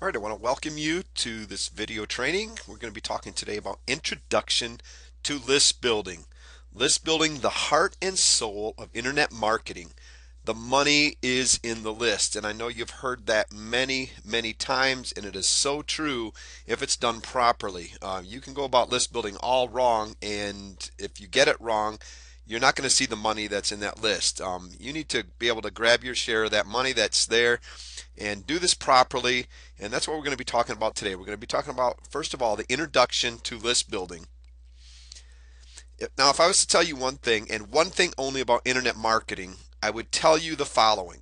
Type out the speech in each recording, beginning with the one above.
All right, I want to welcome you to this video training. We're going to be talking today about introduction to list building. List building, the heart and soul of internet marketing. The money is in the list, and I know you've heard that many times, and it is so true if it's done properly. You can go about list building all wrong, and if you get it wrong, you're not going to see the money that's in that list. You need to be able to grab your share of that money that's there and do this properly. And that's what we're going to be talking about today. We're going to be talking about, first of all, the introduction to list building. Now, if I was to tell you one thing, and one thing only about internet marketing, I would tell you the following.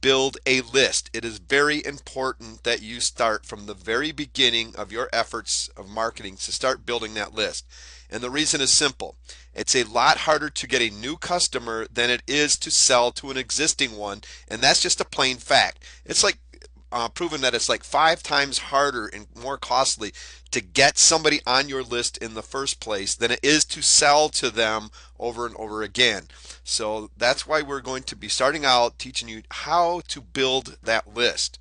Build a list. It is very important that you start from the very beginning of your efforts of marketing to start building that list. And the reason is simple. It's a lot harder to get a new customer than it is to sell to an existing one, and that's just a plain fact. It's like proven that it's like 5 times harder and more costly to get somebody on your list in the first place than it is to sell to them over and over again. So that's why we're going to be starting out teaching you how to build that list.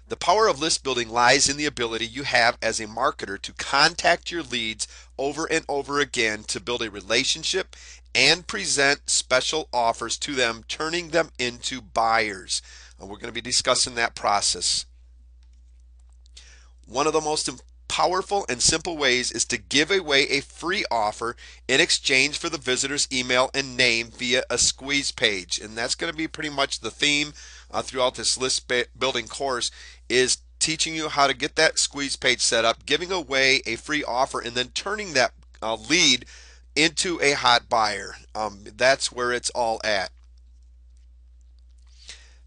The power of list building lies in the ability you have as a marketer to contact your leads over and over again to build a relationship and present special offers to them, turning them into buyers. And we're going to be discussing that process. One of the most powerful and simple ways is to give away a free offer in exchange for the visitor's email and name via a squeeze page. And that's going to be pretty much the theme throughout this list building course, is teaching you how to get that squeeze page set up, giving away a free offer, and then turning that lead into a hot buyer. That's where it's all at.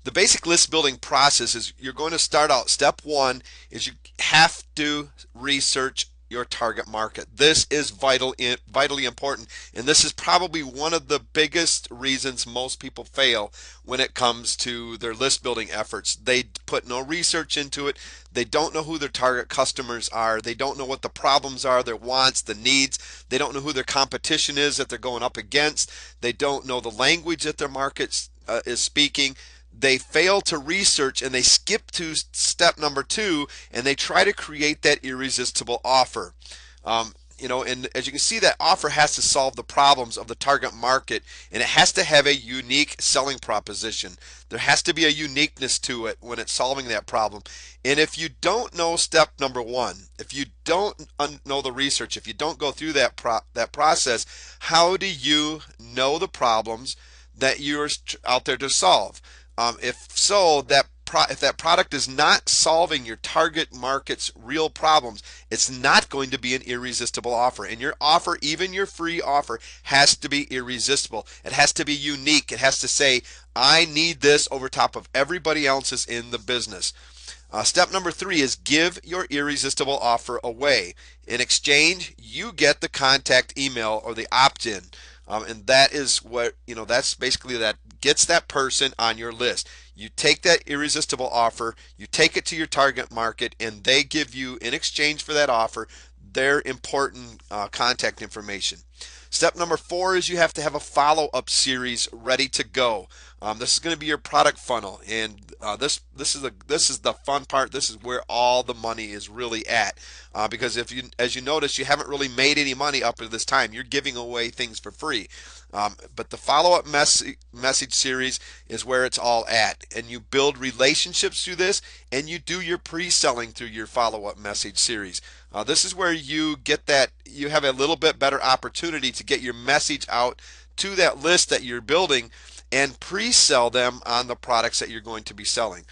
The basic list building process is you're going to start out. Step one is you have to research your target market. This is vitally important, and this is probably one of the biggest reasons most people fail when it comes to their list building efforts. They put no research into it. They don't know who their target customers are. They don't know what the problems are, their wants, the needs. They don't know who their competition is that they're going up against. They don't know the language that their market is speaking. They fail to research, and they skip to step number 2, and they try to create that irresistible offer. And as you can see, that offer has to solve the problems of the target market, and it has to have a unique selling proposition. There has to be a uniqueness to it when it's solving that problem. And if you don't know step number 1, if you don't know the research, if you don't go through that process, how do you know the problems that you're out there to solve? If so, if that product is not solving your target market's real problems, it's not going to be an irresistible offer. And your offer, even your free offer, has to be irresistible. It has to be unique. It has to say, I need this over top of everybody else's in the business. Step number 3 is give your irresistible offer away. In exchange, you get the contact email or the opt-in. And that is what, that's basically that gets that person on your list. You take that irresistible offer, you take it to your target market, and they give you, in exchange for that offer, their important contact information. Step number 4 is you have to have a follow-up series ready to go. This is going to be your product funnel, and this is the fun part. This is where all the money is really at, because as you notice, you haven't really made any money up to this time. You're giving away things for free. But the follow-up message series is where it's all at, and you build relationships through this, and you do your pre-selling through your follow-up message series. This is where you have a little bit better opportunity to get your message out to that list that you're building and pre-sell them on the products that you're going to be selling.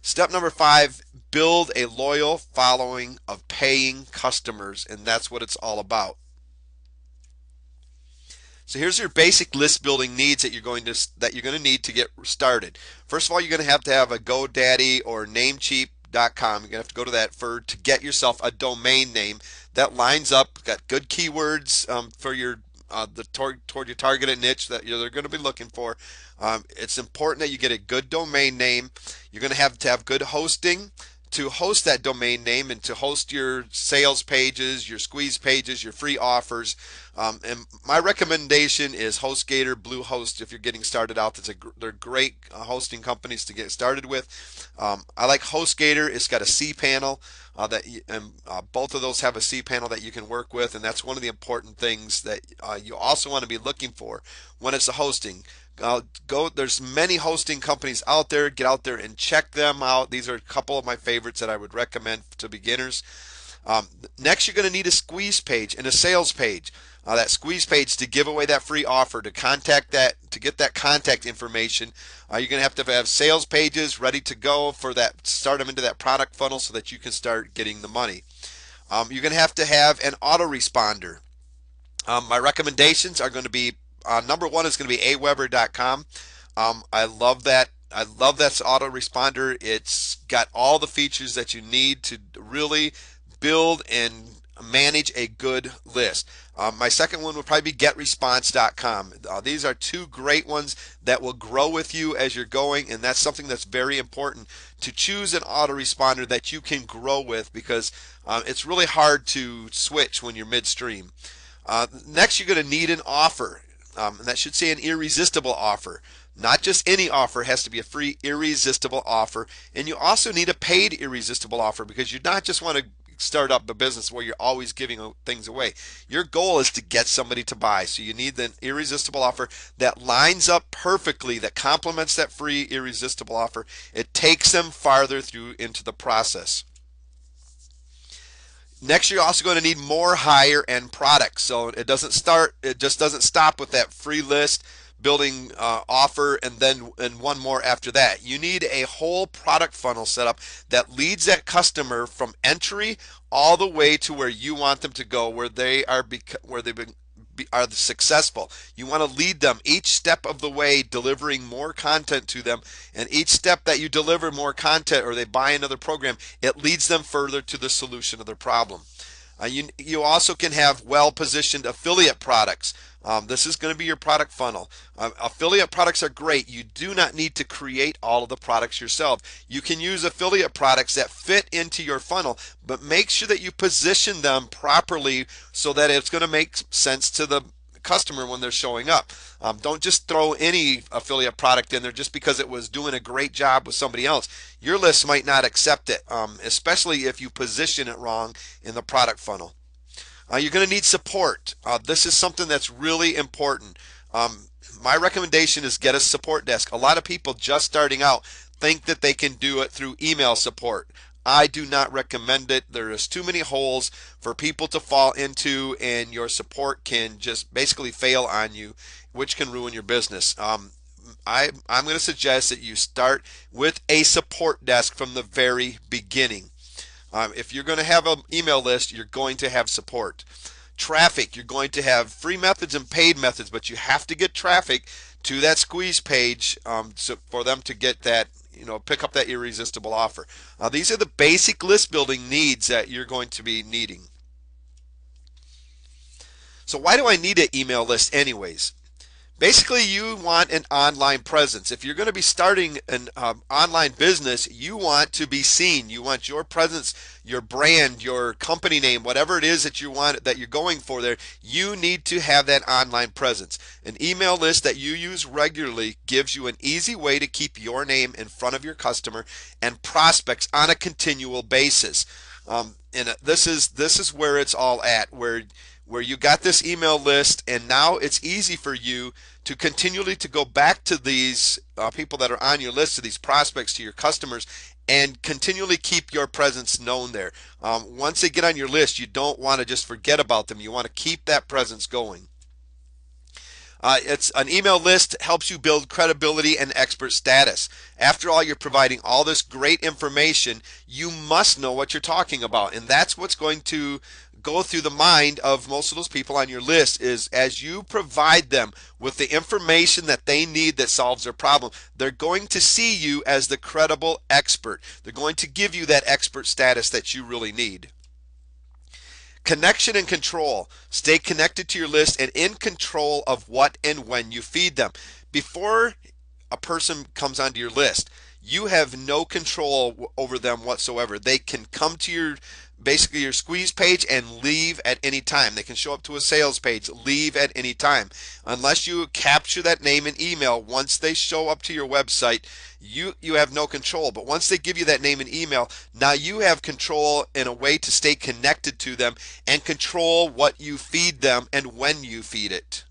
Step number 5, build a loyal following of paying customers, and that's what it's all about. So here's your basic list building needs that you're going to need to get started. First of all, you're going to have a GoDaddy or Namecheap.com. You're going to have to go to that to get yourself a domain name that lines up, got good keywords for your toward your targeted niche that they're going to be looking for. It's important that you get a good domain name. You're going to have good hosting to host that domain name and to host your sales pages, your squeeze pages, your free offers. And my recommendation is HostGator, Bluehost. If you're getting started out, they're great hosting companies to get started with. I like HostGator. It's got a cPanel both of those have a cPanel that you can work with, and that's one of the important things that you also want to be looking for when it's a hosting. There's many hosting companies out there. Get out there and check them out. These are a couple of my favorites that I would recommend to beginners. Next, you're going to need a squeeze page and a sales page. That squeeze page to give away that free offer, to get that contact information. You're going to have sales pages ready to go for that. Start them into that product funnel so that you can start getting the money. You're going to have an autoresponder. My recommendations are going to be number one is going to be aweber.com. I love that. I love that autoresponder. It's got all the features that you need to really build and manage a good list. My second one would probably be getresponse.com. These are two great ones that will grow with you as you're going, and that's something that's very important, to choose an autoresponder that you can grow with, because it's really hard to switch when you're midstream. Next, you're going to need an offer, and that should say an irresistible offer. Not just any offer, has to be a free irresistible offer, and you also need a paid irresistible offer, because you not just want to start up a business where you're always giving things away. Your goal is to get somebody to buy, so you need an irresistible offer that lines up perfectly, that complements that free irresistible offer. It takes them farther through into the process. Next, you're also going to need more higher end products. So it just doesn't stop with that free list building offer and one more after that. You need a whole product funnel set up that leads that customer from entry all the way to where you want them to go, where they are successful. You want to lead them each step of the way, delivering more content to them, and each step that you deliver more content or they buy another program, it leads them further to the solution of their problem. You also can have well-positioned affiliate products. This is going to be your product funnel. Affiliate products are great. You do not need to create all of the products yourself. You can use affiliate products that fit into your funnel, but make sure that you position them properly so that it's going to make sense to the customer when they're showing up. Don't just throw any affiliate product in there just because it was doing a great job with somebody else. Your list might not accept it, especially if you position it wrong in the product funnel. You're going to need support. This is something that's really important. My recommendation is get a support desk. A lot of people just starting out think that they can do it through email support. I do not recommend it. There is too many holes for people to fall into, and your support can just basically fail on you, which can ruin your business. I'm going to suggest that you start with a support desk from the very beginning. If you're going to have an email list, you're going to have support. Traffic, you're going to have free methods and paid methods, but you have to get traffic to that squeeze page so for them to get that, pick up that irresistible offer. These are the basic list building needs that you're going to be needing. So why do I need an email list anyways? Basically, you want an online presence. If you're going to be starting an online business, you want to be seen. You want your presence, your brand, your company name, whatever it is that you want, that you're going for there, you need to have that online presence. An email list that you use regularly gives you an easy way to keep your name in front of your customer and prospects on a continual basis. And this is where it's all at, where you got this email list, and now it's easy for you to continually to go back to these people that are on your list, to these prospects, to your customers, and continually keep your presence known there. Once they get on your list, you don't want to just forget about them. You want to keep that presence going. It's an email list helps you build credibility and expert status. After all, you're providing all this great information. You must know what you're talking about, and that's what's going to go through the mind of most of those people on your list, is as you provide them with the information that they need that solves their problem, they're going to see you as the credible expert. They're going to give you that expert status that you really need. Connection and control. Stay connected to your list and in control of what and when you feed them. Before a person comes onto your list, you have no control over them whatsoever. They can come to your basically your squeeze page and leave at any time. They can show up to a sales page, leave at any time. Unless you capture that name and email, once they show up to your website, you have no control. But once they give you that name and email, now you have control in a way to stay connected to them and control what you feed them and when you feed it.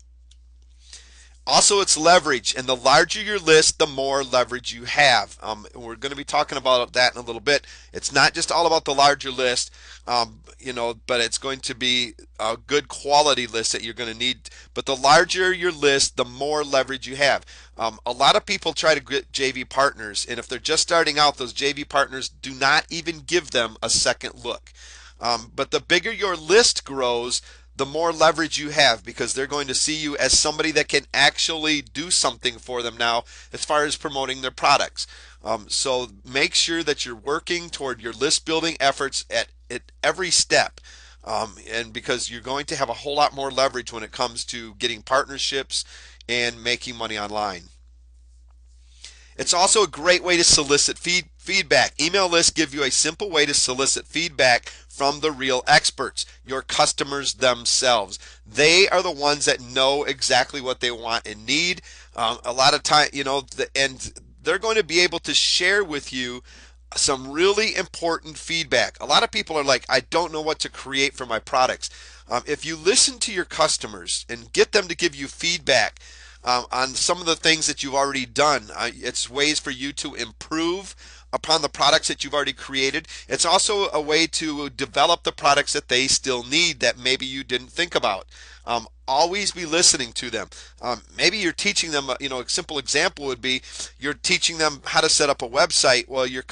Also, it's leverage, and the larger your list, the more leverage you have. We're going to be talking about that in a little bit. It's not just all about the larger list, but it's going to be a good quality list that you're going to need. But the larger your list, the more leverage you have. A lot of people try to get JV partners, and if they're just starting out, those JV partners do not even give them a second look. But the bigger your list grows, the more leverage you have, because they're going to see you as somebody that can actually do something for them now as far as promoting their products. So make sure that you're working toward your list building efforts at every step. And because you're going to have a whole lot more leverage when it comes to getting partnerships and making money online. It's also a great way to solicit feedback. Email lists give you a simple way to solicit feedback from the real experts, your customers themselves. They are the ones that know exactly what they want and need. A lot of time, and they're going to be able to share with you some really important feedback. A lot of people are like, I don't know what to create for my products. If you listen to your customers and get them to give you feedback on some of the things that you've already done, it's ways for you to improve upon the products that you've already created. It's also a way to develop the products that they still need that maybe you didn't think about. Always be listening to them. Maybe you're teaching them, a simple example would be you're teaching them how to set up a website. Well, you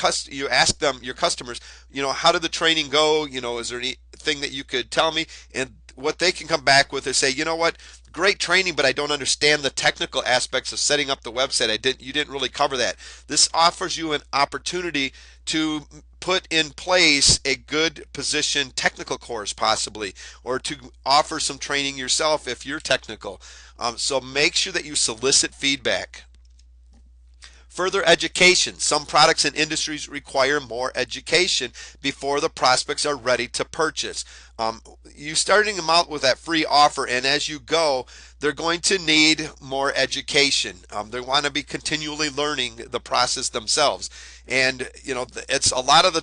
ask them, your customers, how did the training go? Is there anything that you could tell me? And what they can come back with is say, you know what? Great training, but I don't understand the technical aspects of setting up the website. You didn't really cover that. This offers you an opportunity to put in place a good position technical course possibly, or to offer some training yourself if you're technical. So make sure that you solicit feedback. Further education. Some products and industries require more education before the prospects are ready to purchase. You starting them out with that free offer, and as you go, they're going to need more education. They want to be continually learning the process themselves. And it's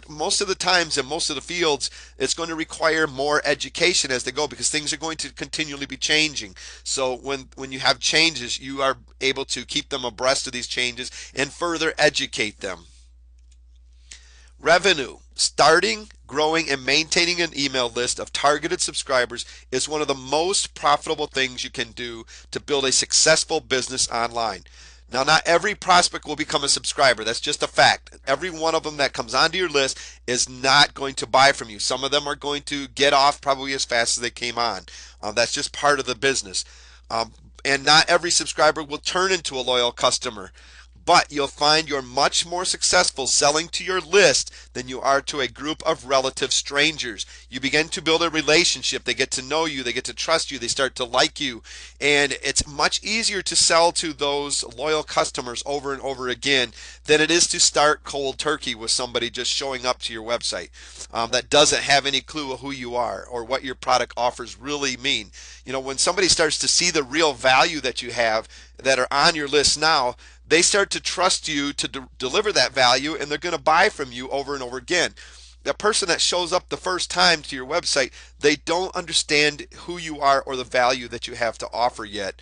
most of the times in most of the fields, it's going to require more education as they go, because things are going to continually be changing. So when you have changes, you are able to keep them abreast of these changes and further educate them. Revenue. Starting, growing, and maintaining an email list of targeted subscribers is one of the most profitable things you can do to build a successful business online. Now, not every prospect will become a subscriber. That's just a fact. Every one of them that comes onto your list is not going to buy from you. Some of them are going to get off probably as fast as they came on. That's just part of the business. And not every subscriber will turn into a loyal customer. But you'll find you're much more successful selling to your list than you are to a group of relative strangers. You begin to build a relationship. They get to know you. They get to trust you. They start to like you. And it's much easier to sell to those loyal customers over and over again than it is to start cold turkey with somebody just showing up to your website that doesn't have any clue of who you are or what your product offers really mean. When somebody starts to see the real value that you have that are on your list now, they start to trust you to deliver that value, and they're going to buy from you over and over again. The person that shows up the first time to your website, they don't understand who you are or the value that you have to offer yet.